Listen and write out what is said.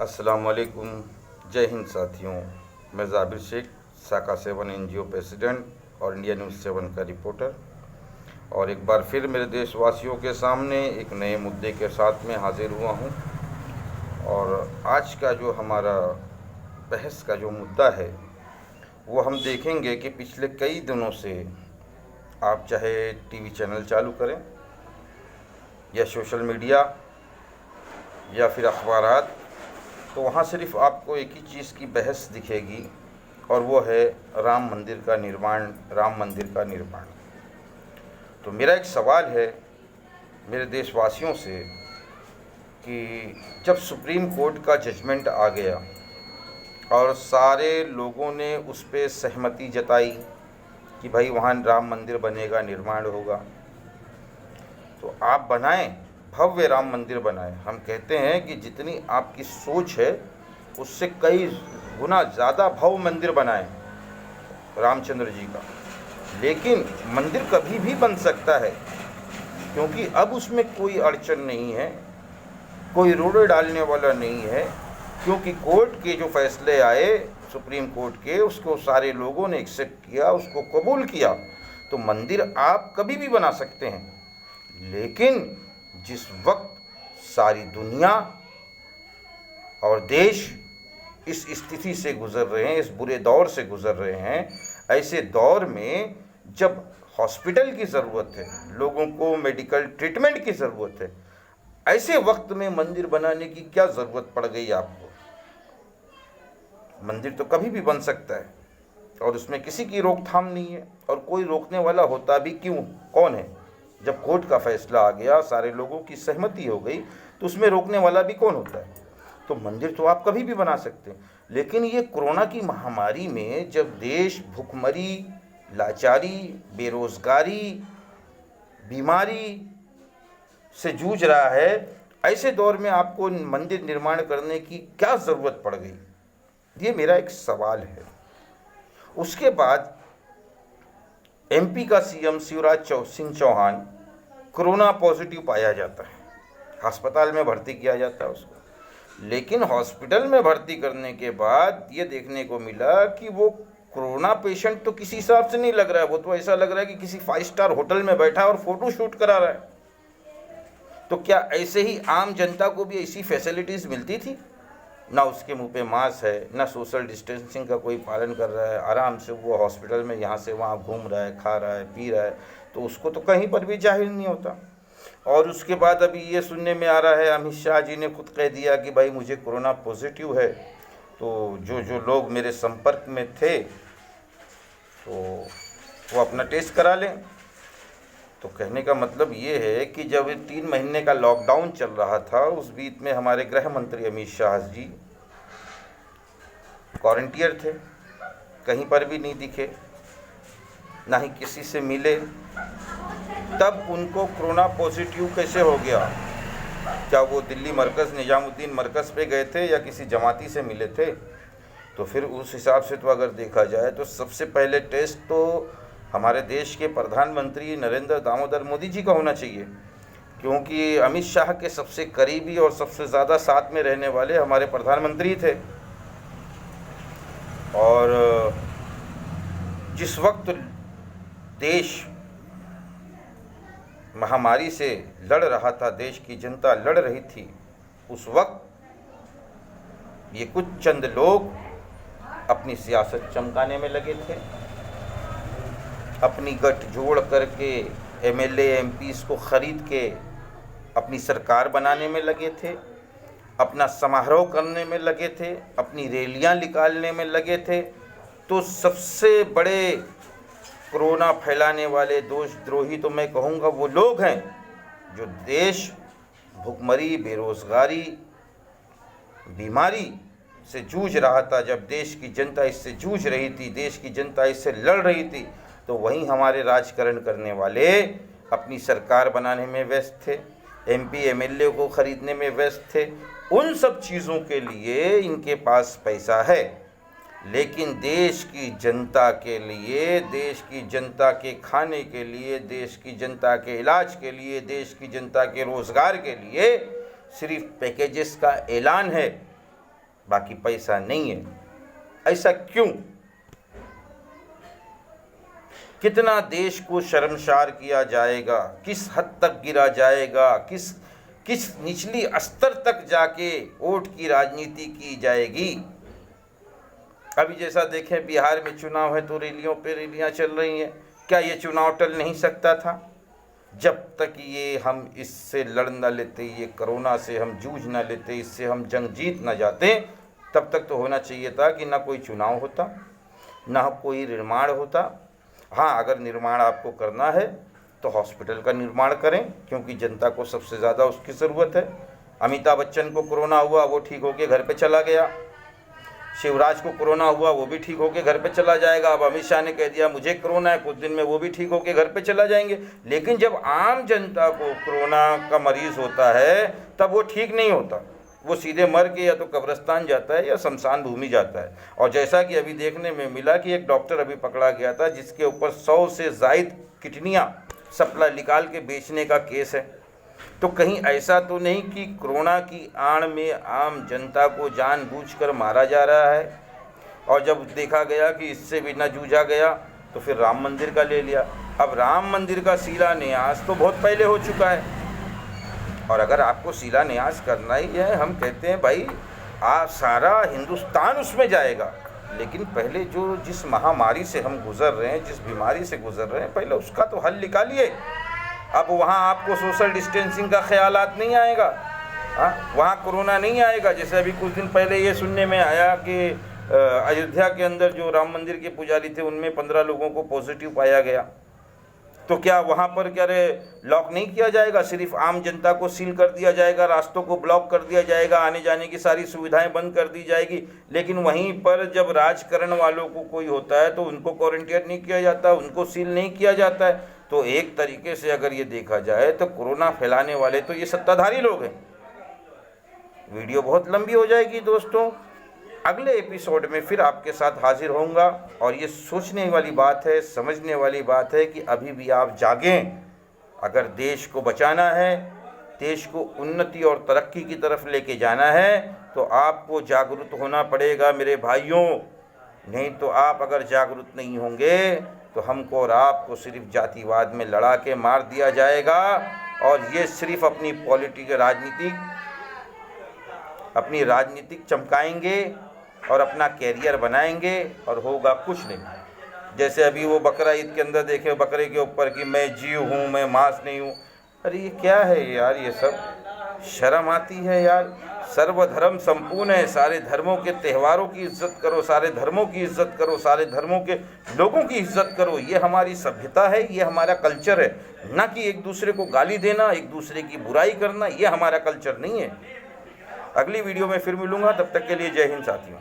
अस्सलाम वालेकुम। जय हिंद साथियों। मैं जाबिर शेख, शाखा 7 NGO प्रेसिडेंट और इंडिया न्यूज़ 7 का रिपोर्टर, और एक बार फिर मेरे देशवासियों के सामने एक नए मुद्दे के साथ में हाजिर हुआ हूँ। और आज का जो हमारा बहस का जो मुद्दा है वो हम देखेंगे कि पिछले कई दिनों से आप चाहे टीवी चैनल चालू करें या सोशल मीडिया या फिर अखबारात, तो वहाँ सिर्फ आपको एक ही चीज़ की बहस दिखेगी, और वो है राम मंदिर का निर्माण। तो मेरा एक सवाल है मेरे देशवासियों से कि जब सुप्रीम कोर्ट का जजमेंट आ गया और सारे लोगों ने उस पर सहमति जताई कि भाई वहाँ राम मंदिर बनेगा, निर्माण होगा, तो आप बनाएं, भव्य राम मंदिर बनाएं। हम कहते हैं कि जितनी आपकी सोच है उससे कई गुना ज़्यादा भव्य मंदिर बनाएं रामचंद्र जी का। लेकिन मंदिर कभी भी बन सकता है, क्योंकि अब उसमें कोई अड़चन नहीं है, कोई रोड़े डालने वाला नहीं है, क्योंकि कोर्ट के जो फैसले आए सुप्रीम कोर्ट के, उसको सारे लोगों ने एक्सेप्ट किया, उसको कबूल किया। तो मंदिर आप कभी भी बना सकते हैं। लेकिन जिस वक्त सारी दुनिया और देश इस स्थिति से गुज़र रहे हैं, इस बुरे दौर से गुज़र रहे हैं, ऐसे दौर में जब हॉस्पिटल की ज़रूरत है, लोगों को मेडिकल ट्रीटमेंट की ज़रूरत है, ऐसे वक्त में मंदिर बनाने की क्या ज़रूरत पड़ गई आपको? मंदिर तो कभी भी बन सकता है और उसमें किसी की रोकथाम नहीं है, और कोई रोकने वाला होता भी क्यों, कौन है? जब कोर्ट का फैसला आ गया, सारे लोगों की सहमति हो गई, तो उसमें रोकने वाला भी कौन होता है? तो मंदिर तो आप कभी भी बना सकते हैं। लेकिन ये कोरोना की महामारी में जब देश भूखमरी, लाचारी, बेरोजगारी, बीमारी से जूझ रहा है, ऐसे दौर में आपको मंदिर निर्माण करने की क्या ज़रूरत पड़ गई? ये मेरा एक सवाल है। उसके बाद MP का CM Shivraj Singh Chouhan corona positive पाया जाता है, अस्पताल में भर्ती किया जाता है उसको। लेकिन हॉस्पिटल में भर्ती करने के बाद ये देखने को मिला कि वो कोरोना पेशेंट तो किसी हिसाब से नहीं लग रहा है, वो तो ऐसा लग रहा है कि किसी 5 स्टार होटल में बैठा और फोटो शूट करा रहा है। तो क्या ऐसे ही आम जनता को भी ऐसी फैसिलिटीज़ मिलती थी? ना उसके मुंह पे मास्क है, ना सोशल डिस्टेंसिंग का कोई पालन कर रहा है, आराम से वो हॉस्पिटल में यहाँ से वहाँ घूम रहा है, खा रहा है, पी रहा है, तो उसको तो कहीं पर भी जाहिर नहीं होता। और उसके बाद अभी ये सुनने में आ रहा है, अमित शाह जी ने खुद कह दिया कि भाई मुझे कोरोना पॉजिटिव है, तो जो लोग मेरे संपर्क में थे तो वो अपना टेस्ट करा लें। तो कहने का मतलब ये है कि जब 3 महीने का लॉकडाउन चल रहा था, उस बीच में हमारे गृह मंत्री अमित शाह जी क्वारंटीन थे, कहीं पर भी नहीं दिखे, ना ही किसी से मिले। तब उनको कोरोना पॉजिटिव कैसे हो गया? क्या वो दिल्ली मरकज़, निजामुद्दीन मरकज़ पे गए थे या किसी जमाती से मिले थे? तो फिर उस हिसाब से तो अगर देखा जाए तो सबसे पहले टेस्ट तो हमारे देश के प्रधानमंत्री नरेंद्र दामोदर मोदी जी का होना चाहिए, क्योंकि अमित शाह के सबसे करीबी और सबसे ज़्यादा साथ में रहने वाले हमारे प्रधानमंत्री थे। और जिस वक्त देश महामारी से लड़ रहा था, देश की जनता लड़ रही थी, उस वक्त ये कुछ चंद लोग अपनी सियासत चमकाने में लगे थे, अपनी गठजोड़ करके MLA MPs को ख़रीद के अपनी सरकार बनाने में लगे थे, अपना समारोह करने में लगे थे, अपनी रैलियां निकालने में लगे थे। तो सबसे बड़े कोरोना फैलाने वाले देशद्रोही तो मैं कहूँगा वो लोग हैं जो देश भूखमरी, बेरोज़गारी, बीमारी से जूझ रहा था। जब देश की जनता इससे जूझ रही थी, देश की जनता इससे लड़ रही थी, तो वहीं हमारे राजकरण करने वाले अपनी सरकार बनाने में व्यस्त थे, MP MLA को ख़रीदने में व्यस्त थे। उन सब चीज़ों के लिए इनके पास पैसा है, लेकिन देश की जनता के लिए, देश की जनता के खाने के लिए, देश की जनता के इलाज के लिए, देश की जनता के रोज़गार के लिए सिर्फ पैकेजेस का ऐलान है, बाकी पैसा नहीं है। ऐसा क्यों? कितना देश को शर्मसार किया जाएगा, किस हद तक गिरा जाएगा, किस निचली स्तर तक जाके वोट की राजनीति की जाएगी। अभी जैसा देखें बिहार में चुनाव है तो रैलियों पे रैलियां चल रही हैं। क्या ये चुनाव टल नहीं सकता था? जब तक ये हम इससे लड़ न लेते, ये कोरोना से हम जूझ न लेते, इससे हम जंग जीत न जाते, तब तक तो होना चाहिए था कि ना कोई चुनाव होता, ना कोई निर्माण होता। हाँ, अगर निर्माण आपको करना है तो हॉस्पिटल का निर्माण करें, क्योंकि जनता को सबसे ज़्यादा उसकी ज़रूरत है। अमिताभ बच्चन को कोरोना हुआ, वो ठीक होके घर पे चला गया। शिवराज को कोरोना हुआ, वो भी ठीक होके घर पे चला जाएगा। अब अमित शाह ने कह दिया मुझे कोरोना है, कुछ दिन में वो भी ठीक होके घर पे चला जाएंगे। लेकिन जब आम जनता को कोरोना का मरीज़ होता है तब वो ठीक नहीं होता, वो सीधे मर के या तो कब्रिस्तान जाता है या शमशान भूमि जाता है। और जैसा कि अभी देखने में मिला कि एक डॉक्टर अभी पकड़ा गया था जिसके ऊपर 100 से ज़ायद किडनियाँ सप्लाई निकाल के बेचने का केस है। तो कहीं ऐसा तो नहीं कि कोरोना की आड़ में आम जनता को जानबूझकर मारा जा रहा है? और जब देखा गया कि इससे भी न जूझा गया तो फिर राम मंदिर का ले लिया। अब राम मंदिर का शिलान्यास तो बहुत पहले हो चुका है, और अगर आपको शिलान्यास करना ही है, हम कहते हैं भाई सारा हिंदुस्तान उसमें जाएगा, लेकिन पहले जिस महामारी से हम गुजर रहे हैं, जिस बीमारी से गुजर रहे हैं, पहले उसका तो हल निकालिए। अब वहाँ आपको सोशल डिस्टेंसिंग का ख्यालात नहीं आएगा, वहाँ कोरोना नहीं आएगा। जैसे अभी कुछ दिन पहले ये सुनने में आया कि अयोध्या के अंदर जो राम मंदिर के पुजारी थे उनमें 15 लोगों को पॉजिटिव पाया गया। तो क्या वहाँ पर क्या लॉक नहीं किया जाएगा? सिर्फ आम जनता को सील कर दिया जाएगा, रास्तों को ब्लॉक कर दिया जाएगा, आने जाने की सारी सुविधाएं बंद कर दी जाएगी। लेकिन वहीं पर जब राजकरण वालों को कोई होता है तो उनको क्वारंटाइन नहीं किया जाता, उनको सील नहीं किया जाता है। तो एक तरीके से अगर ये देखा जाए तो कोरोना फैलाने वाले तो ये सत्ताधारी लोग हैं। वीडियो बहुत लंबी हो जाएगी दोस्तों, अगले एपिसोड में फिर आपके साथ हाजिर होऊंगा। और ये सोचने वाली बात है, समझने वाली बात है कि अभी भी आप जागें। अगर देश को बचाना है, देश को उन्नति और तरक्की की तरफ लेके जाना है तो आपको जागरूक होना पड़ेगा मेरे भाइयों। नहीं तो आप अगर जागरूक नहीं होंगे तो हमको और आपको सिर्फ जातिवाद में लड़ा के मार दिया जाएगा। और ये सिर्फ अपनी राजनीतिक चमकाएंगे और अपना कैरियर बनाएंगे, और होगा कुछ नहीं। जैसे अभी वो बकरा ईद के अंदर देखे बकरे के ऊपर कि मैं जीव हूँ, मैं मांस नहीं हूँ। अरे ये क्या है यार, ये सब शर्म आती है यार। सर्वधर्म संपूर्ण है, सारे धर्मों के त्योहारों की इज्जत करो, सारे धर्मों की इज्जत करो, सारे धर्मों के लोगों की इज्जत करो। ये हमारी सभ्यता है, ये हमारा कल्चर है। ना कि एक दूसरे को गाली देना, एक दूसरे की बुराई करना, ये हमारा कल्चर नहीं है। अगली वीडियो में फिर मिलूंगा, तब तक के लिए जय हिंद साथियों।